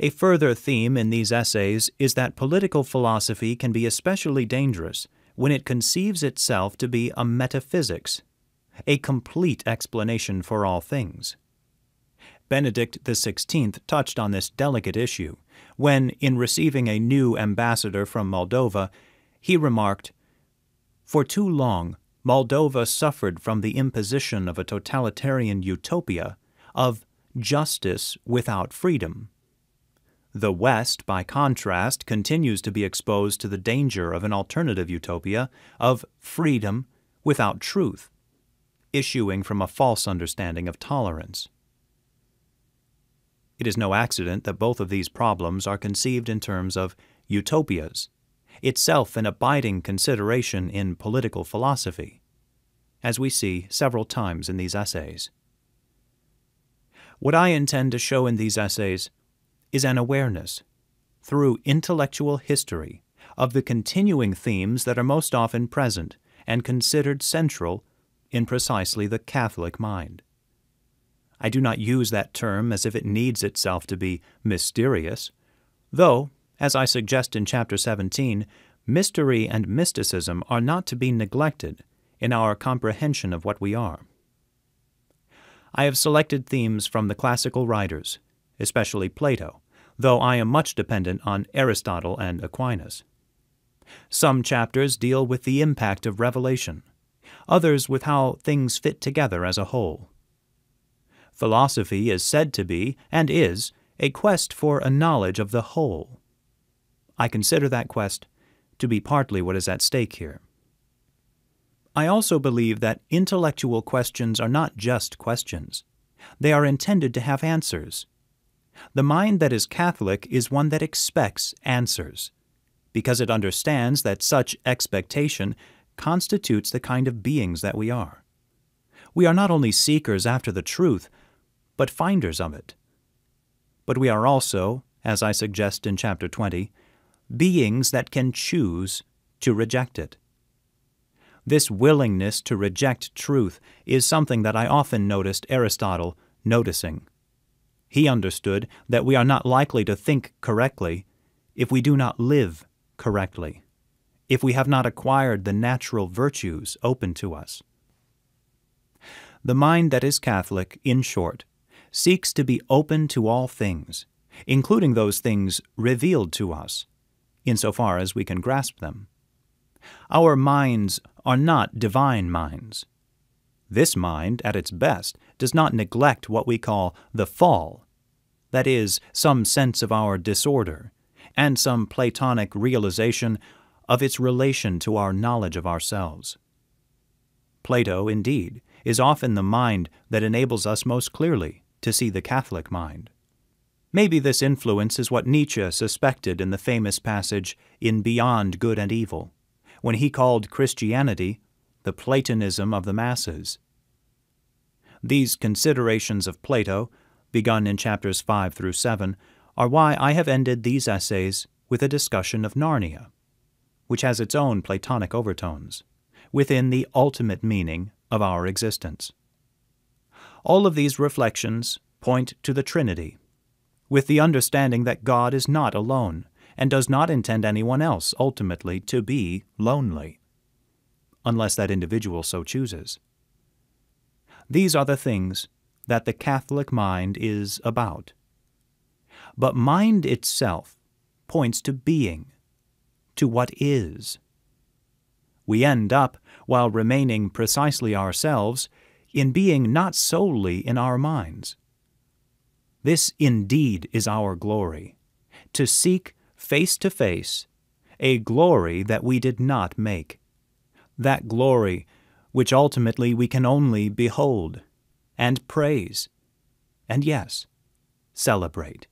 A further theme in these essays is that political philosophy can be especially dangerous when it conceives itself to be a metaphysics, a complete explanation for all things. Benedict XVI touched on this delicate issue when, in receiving a new ambassador from Moldova, he remarked, "For too long, Moldova suffered from the imposition of a totalitarian utopia of justice without freedom. The West, by contrast, continues to be exposed to the danger of an alternative utopia of freedom without truth, issuing from a false understanding of tolerance." It is no accident that both of these problems are conceived in terms of utopias, itself an abiding consideration in political philosophy, as we see several times in these essays. What I intend to show in these essays is an awareness, through intellectual history, of the continuing themes that are most often present and considered central in precisely the Catholic mind. I do not use that term as if it needs itself to be mysterious, though, as I suggest in Chapter 17, mystery and mysticism are not to be neglected in our comprehension of what we are. I have selected themes from the classical writers, especially Plato, though I am much dependent on Aristotle and Aquinas. Some chapters deal with the impact of revelation, others with how things fit together as a whole. Philosophy is said to be, and is, a quest for a knowledge of the whole. I consider that quest to be partly what is at stake here. I also believe that intellectual questions are not just questions. They are intended to have answers. The mind that is Catholic is one that expects answers, because it understands that such expectation constitutes the kind of beings that we are. We are not only seekers after the truth, but finders of it. But we are also, as I suggest in Chapter 20, beings that can choose to reject it. This willingness to reject truth is something that I often noticed Aristotle noticing. He understood that we are not likely to think correctly if we do not live correctly, if we have not acquired the natural virtues open to us. The mind that is Catholic, in short, seeks to be open to all things, including those things revealed to us, insofar as we can grasp them. Our minds are not divine minds. This mind, at its best, does not neglect what we call the fall, that is, some sense of our disorder, and some Platonic realization of its relation to our knowledge of ourselves. Plato, indeed, is often the mind that enables us most clearly to see the Catholic mind. Maybe this influence is what Nietzsche suspected in the famous passage in Beyond Good and Evil, when he called Christianity the Platonism of the masses. These considerations of Plato, begun in chapters 5 through 7, are why I have ended these essays with a discussion of Narnia, which has its own Platonic overtones, within the ultimate meaning of our existence. All of these reflections point to the Trinity, with the understanding that God is not alone and does not intend anyone else ultimately to be lonely, unless that individual so chooses. These are the things that the Catholic mind is about. But mind itself points to being, to what is. We end up, while remaining precisely ourselves, in being not solely in our minds. This indeed is our glory, to seek face to face a glory that we did not make, that glory which ultimately we can only behold and praise, and yes, celebrate.